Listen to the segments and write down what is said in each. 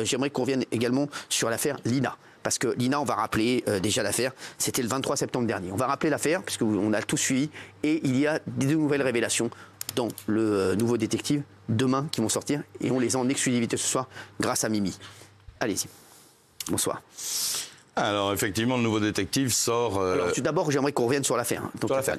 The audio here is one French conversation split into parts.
j'aimerais qu'on revienne également sur l'affaire Lina. Parce que Lina, on va rappeler déjà l'affaire, c'était le 23 septembre dernier. On va rappeler l'affaire, puisqu'on a tout suivi, et il y a de nouvelles révélations dans le Nouveau Détective, demain, qui vont sortir, et on les a en exclusivité ce soir, grâce à Mimi. Allez-y. Bonsoir. Alors, effectivement, le Nouveau Détective sort... Alors, tout d'abord, j'aimerais qu'on revienne sur l'affaire. Sur l'affaire.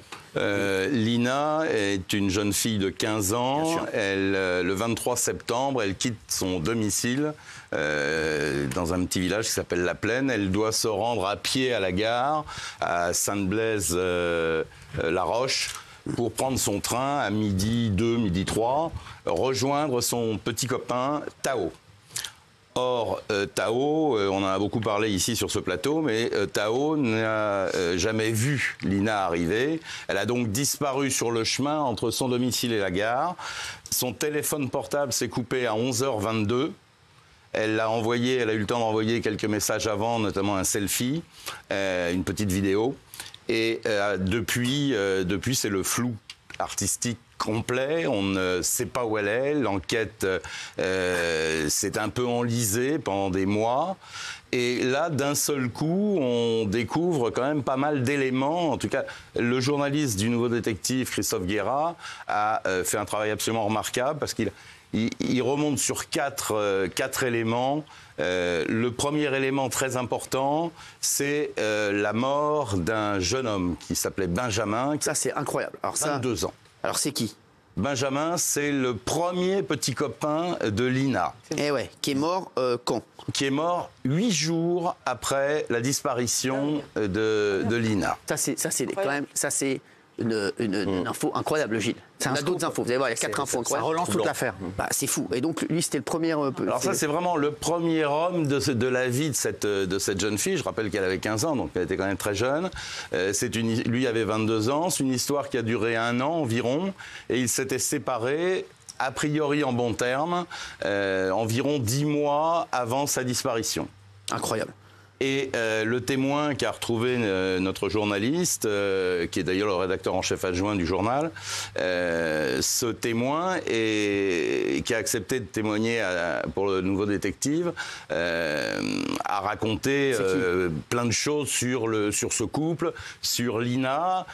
Lina est une jeune fille de 15 ans. Elle, le 23 septembre, elle quitte son domicile dans un petit village qui s'appelle La Plaine. Elle doit se rendre à pied à la gare, à Sainte-Blaise-la-Roche, pour prendre son train à midi 2, midi 3, rejoindre son petit copain Tao. Or, Tao, on en a beaucoup parlé ici sur ce plateau, mais Tao n'a jamais vu Lina arriver. Elle a donc disparu sur le chemin entre son domicile et la gare. Son téléphone portable s'est coupé à 11h22. Elle a eu le temps d'envoyer quelques messages avant, notamment un selfie, une petite vidéo. Et depuis, c'est le flou artistique complet, on ne sait pas où elle est, l'enquête s'est un peu enlisée pendant des mois, et là, d'un seul coup, on découvre quand même pas mal d'éléments. En tout cas, le journaliste du Nouveau Détective, Christophe Guérat, a fait un travail absolument remarquable, parce qu'il remonte sur quatre éléments. Le premier élément très important, c'est la mort d'un jeune homme qui s'appelait Benjamin. Ça, c'est incroyable. Alors, 22 ans. Alors, c'est qui? Benjamin, c'est le premier petit copain de Lina. Eh ouais, qui est mort quand? Qui est mort 8 jours après la disparition de Lina. Ça, c'est quand même... Ça, c'est une info incroyable, Gilles. On a d'autres infos. Vous allez voir, il y a 4 infos incroyables. Ça relance toute l'affaire. Bah, c'est fou. Et donc, lui, c'était le premier... Alors ça, c'est vraiment le premier homme de la vie de cette jeune fille. Je rappelle qu'elle avait 15 ans, donc elle était quand même très jeune. Lui avait 22 ans. C'est une histoire qui a duré 1 an environ. Et ils s'étaient séparés, a priori en bons termes, environ 10 mois avant sa disparition. Incroyable. Et le témoin qu'a retrouvé notre journaliste, qui est d'ailleurs le rédacteur en chef adjoint du journal, ce témoin, qui a accepté de témoigner pour le Nouveau Détective, a raconté plein de choses sur ce couple, sur Lina,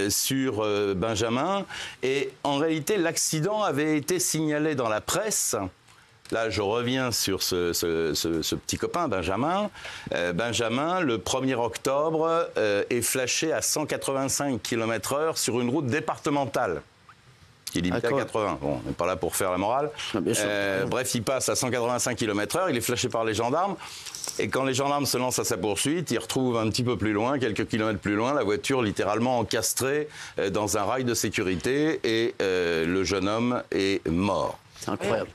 sur Benjamin. Et en réalité, l'accident avait été signalé dans la presse. Là, je reviens sur ce petit copain, Benjamin. Benjamin, le 1er octobre, est flashé à 185 km/h sur une route départementale qui est limitée à 80. Bon, on n'est pas là pour faire la morale. Bref, il passe à 185 km/h, il est flashé par les gendarmes. Et quand les gendarmes se lancent à sa poursuite, ils retrouvent un petit peu plus loin, quelques kilomètres plus loin, la voiture littéralement encastrée dans un rail de sécurité, et le jeune homme est mort. C'est incroyable.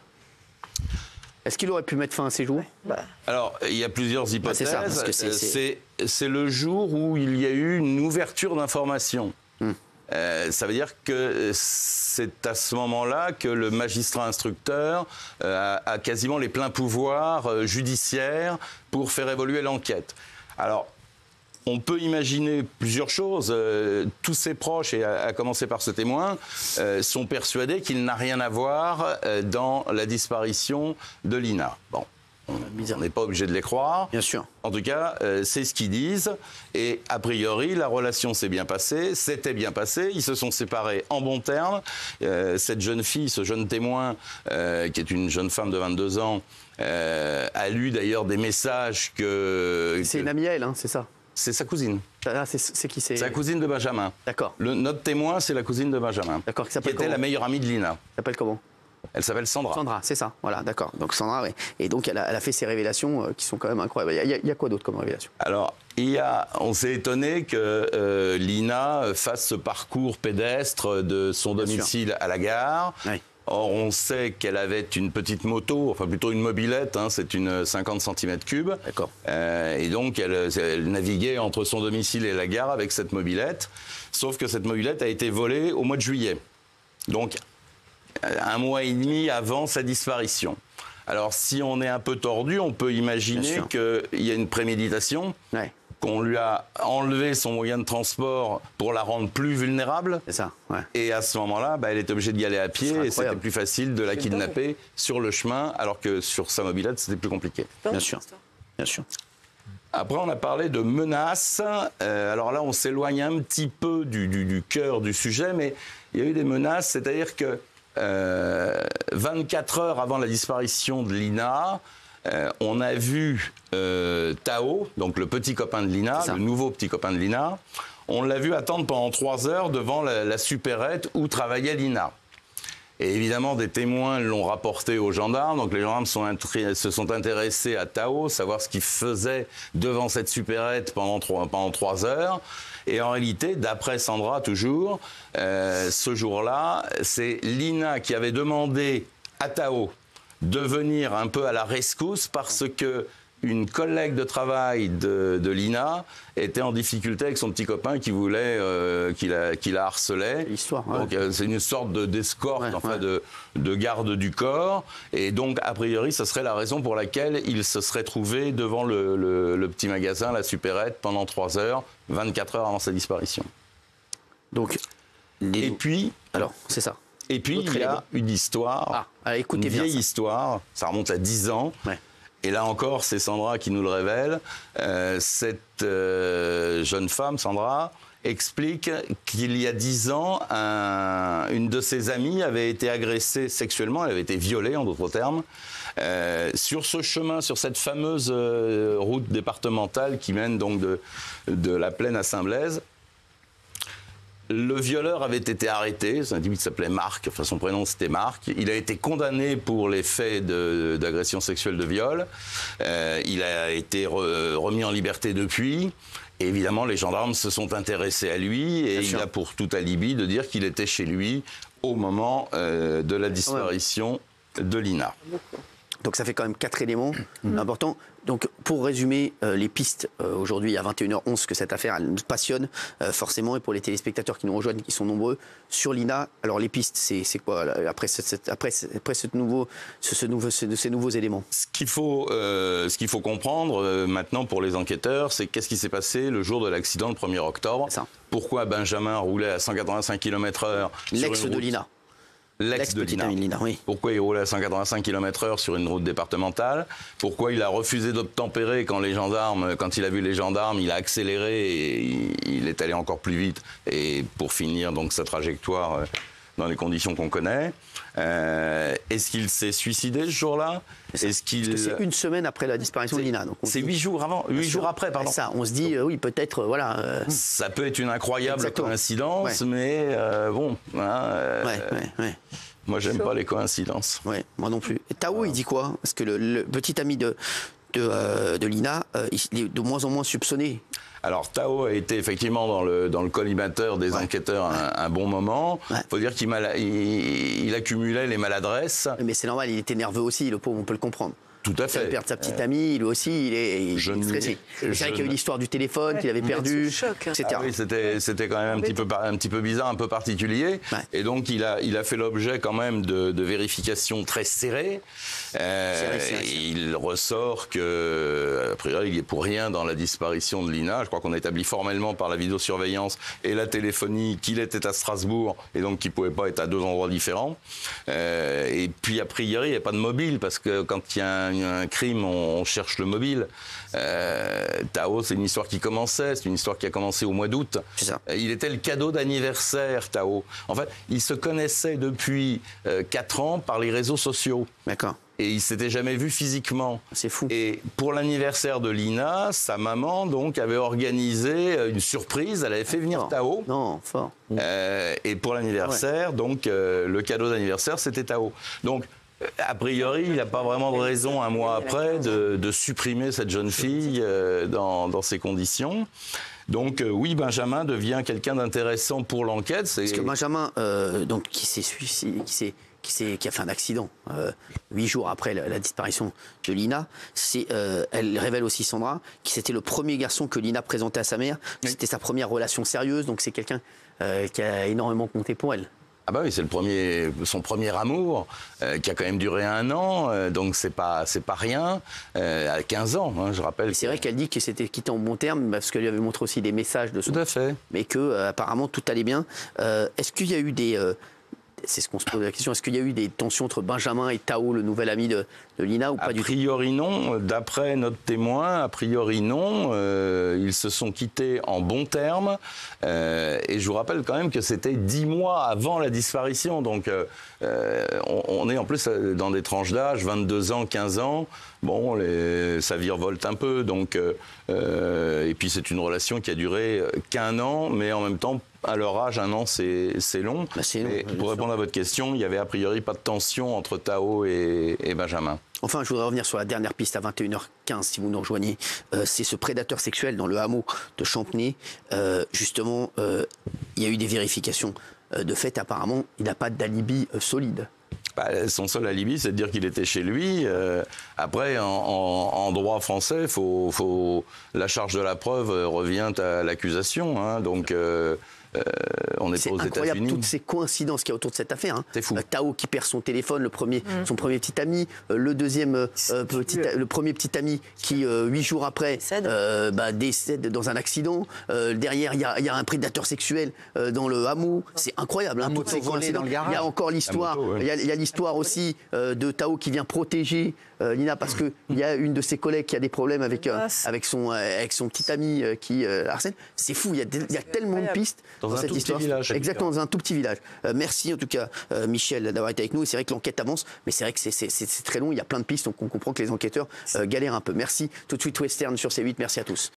Est-ce qu'il aurait pu mettre fin à ses jours? Alors, il y a plusieurs hypothèses. C'est ça, parce que c'est le jour où il y a eu une ouverture d'information. Ça veut dire que c'est à ce moment-là que le magistrat instructeur a quasiment les pleins pouvoirs judiciaires pour faire évoluer l'enquête. Alors, on peut imaginer plusieurs choses. Tous ses proches, et à commencer par ce témoin, sont persuadés qu'il n'a rien à voir dans la disparition de Lina. Bon, on n'est pas obligé de les croire. Bien sûr. En tout cas, c'est ce qu'ils disent. Et a priori, la relation s'est bien passée, s'était bien passée. Ils se sont séparés en bons termes. Cette jeune fille, ce jeune témoin, qui est une jeune femme de 22 ans, a lu d'ailleurs des messages que... C'est une amie à elle, hein, c'est ça? C'est sa cousine. Ah, c'est qui c'est? C'est la cousine de Benjamin. D'accord. Notre témoin, c'est la cousine de Benjamin. D'accord. Qui était la meilleure amie de Lina. Elle s'appelle comment? Elle s'appelle Sandra. Sandra, c'est ça. Voilà, d'accord. Donc Sandra, oui. Et donc elle a fait ces révélations qui sont quand même incroyables. Il y a quoi d'autre comme révélation? Alors, on s'est étonné que Lina fasse ce parcours pédestre de son domicile à la gare. Oui. Or, on sait qu'elle avait une petite moto, enfin plutôt une mobilette, hein, c'est une 50 cm3. D'accord. Et donc, elle naviguait entre son domicile et la gare avec cette mobilette. Sauf que cette mobilette a été volée au mois de juillet. Donc, 1 mois et demi avant sa disparition. Alors, si on est un peu tordu, on peut imaginer qu'il y a une préméditation. Ouais. qu'on lui a enlevé son moyen de transport pour la rendre plus vulnérable. C'est ça, ouais. Et à ce moment-là, elle était obligée d'y aller à pied et c'était plus facile de la kidnapper sur le chemin, alors que sur sa mobilette, c'était plus compliqué. Bien sûr, bien sûr. Après, on a parlé de menaces. Alors là, on s'éloigne un petit peu du cœur du sujet, mais il y a eu des menaces, c'est-à-dire que 24 heures avant la disparition de Lina, on a vu Tao, donc le petit copain de Lina, le nouveau petit copain de Lina, on l'a vu attendre pendant 3 heures devant la supérette où travaillait Lina. Et évidemment, des témoins l'ont rapporté aux gendarmes. Donc les gendarmes se sont intéressés à Tao, savoir ce qu'il faisait devant cette supérette pendant 3 heures. Et en réalité, d'après Sandra toujours, ce jour-là, c'est Lina qui avait demandé à Tao de venir un peu à la rescousse parce que une collègue de travail de Lina était en difficulté avec son petit copain qui voulait qui la harcelait. L'histoire. Ouais. Donc c'est une sorte d'escorte, de garde du corps. Et donc a priori, ce serait la raison pour laquelle il se serait trouvé devant le petit magasin, la supérette, pendant 3 heures, 24 heures avant sa disparition. Donc. Et puis. Alors, c'est ça. Et puis il y a une histoire, une vieille histoire. Ça remonte à 10 ans. Ouais. Et là encore, c'est Sandra qui nous le révèle. Cette jeune femme, Sandra, explique qu'il y a 10 ans, une de ses amies avait été agressée sexuellement, elle avait été violée en d'autres termes, sur ce chemin, sur cette fameuse route départementale qui mène donc de la Plaine à Saint-Blaise. Le violeur avait été arrêté, c'est un individu qui s'appelait Marc, enfin son prénom c'était Marc. Il a été condamné pour les faits d'agression sexuelle de viol. Il a été remis en liberté depuis. Et évidemment, les gendarmes se sont intéressés à lui et il a pour tout alibi de dire qu'il était chez lui au moment de la disparition de Lina. Donc ça fait quand même 4 éléments importants. Donc pour résumer les pistes, aujourd'hui à 21h11 que cette affaire elle nous passionne forcément, et pour les téléspectateurs qui nous rejoignent, qui sont nombreux, sur Lina, alors les pistes c'est quoi après ces nouveaux éléments? Ce qu'il faut comprendre maintenant pour les enquêteurs, c'est qu'est-ce qui s'est passé le jour de l'accident le 1er octobre. Pourquoi Benjamin roulait à 185 km/h l'ex de Lina. L'ex de Lina. Oui. Pourquoi il roulait à 185 km/h sur une route départementale? Pourquoi il a refusé d'obtempérer quand il a vu les gendarmes, il a accéléré et il est allé encore plus vite et pour finir donc sa trajectoire dans les conditions qu'on connaît. Est-ce qu'il s'est suicidé ce jour-là? C'est une semaine après la disparition de Lina. C'est 8 jours avant, 8 jours après, pardon. Ça, on se dit, oui, peut-être, voilà. Ça peut être une incroyable coïncidence, mais bon. Moi, j'aime pas les coïncidences. Ouais, moi non plus. Et Tao, il dit quoi? Parce que le petit ami de Lina, il est de moins en moins soupçonné. Alors, Tao a été effectivement dans le collimateur des enquêteurs un bon moment. Il faut dire qu'il accumulait les maladresses. Mais c'est normal, il était nerveux aussi, le pauvre, on peut le comprendre. Tout à fait. Il perd sa petite amie, lui aussi, il est stressé. C'est vrai qu'il y a eu l'histoire du téléphone qu'il avait perdu, etc. Ah oui, c'était quand même un petit peu bizarre, un peu particulier. Ouais. Et donc, il a fait l'objet quand même de vérifications très serrées. Il ressort que, a priori, il n'est pour rien dans la disparition de Lina. Je crois qu'on a établi formellement par la vidéosurveillance et la téléphonie qu'il était à Strasbourg et donc qu'il ne pouvait pas être à 2 endroits différents. Et puis, a priori, il n'y a pas de mobile parce que quand il y a un crime, on cherche le mobile. Tao, c'est une histoire qui commençait, c'est une histoire qui a commencé au mois d'août. Il était le cadeau d'anniversaire, Tao. En fait, ils se connaissaient depuis 4 ans par les réseaux sociaux. D'accord. Et ils ne s'étaient jamais vus physiquement. C'est fou. Et pour l'anniversaire de Lina, sa maman donc avait organisé une surprise. Elle avait fait venir Tao. Non, fort. Et pour l'anniversaire, donc le cadeau d'anniversaire, c'était Tao. Donc a priori, il n'a pas vraiment de raison, un mois après, de supprimer cette jeune fille dans ces conditions. Donc oui, Benjamin devient quelqu'un d'intéressant pour l'enquête. Parce que Benjamin, donc, qui a fait un accident 8 jours après la disparition de Lina, elle révèle aussi, Sandra, que c'était le premier garçon que Lina présentait à sa mère. C'était sa première relation sérieuse, donc c'est quelqu'un qui a énormément compté pour elle. Ah bah oui, c'est son premier amour, qui a quand même duré 1 an, donc c'est pas rien, à 15 ans, hein, je rappelle. C'est vrai qu'elle dit qu'elle s'était quittée en bon terme, parce qu'elle lui avait montré aussi des messages de son... Tout à fait. Mais que apparemment tout allait bien. Est-ce qu'il y a eu des... c'est ce qu'on se pose la question, est-ce qu'il y a eu des tensions entre Benjamin et Tao, le nouvel ami de Lina, ou pas du tout? A priori non, d'après notre témoin, a priori non. Ils se sont quittés en bons termes. Et je vous rappelle quand même que c'était 10 mois avant la disparition. Donc on est en plus dans des tranches d'âge, 22 ans, 15 ans. Bon, ça virevolte un peu. Donc, et puis c'est une relation qui a duré qu'1 an, mais en même temps, à leur âge, 1 an, c'est long. Bah, c'est long. Et pour répondre à votre question, il n'y avait a priori pas de tension entre Tao et Benjamin. Enfin, je voudrais revenir sur la dernière piste à 21h15, si vous nous rejoignez. C'est ce prédateur sexuel dans le hameau de Champnay. Justement, il y a eu des vérifications. De fait, apparemment, il n'a pas d'alibi solide. Bah, son seul alibi, c'est de dire qu'il était chez lui. Après, en droit français, la charge de la preuve revient à l'accusation. Hein, donc, on n'est pas aux États-Unis. C'est incroyable toutes ces coïncidences qu'il y a autour de cette affaire. Hein. C'est fou. Tao qui perd son téléphone, son premier petit ami, le premier petit ami qui 8 jours après décède dans un accident. Derrière, il y a un prédateur sexuel dans le hameau. C'est incroyable. Hein, toutes ces coïncidences. Il y a encore l'histoire. Il y a l'histoire aussi de Tao qui vient protéger Lina parce que il y a une de ses collègues qui a des problèmes avec son petit ami qui Arsène. C'est fou. Il y a tellement de pistes. Dans cette histoire. Village, exactement, dans un tout petit village. Merci en tout cas, Michel, d'avoir été avec nous. Et c'est vrai que l'enquête avance, mais c'est vrai que c'est très long. Il y a plein de pistes, donc on comprend que les enquêteurs galèrent un peu. Merci. Tout de suite, Western sur C8. Merci à tous.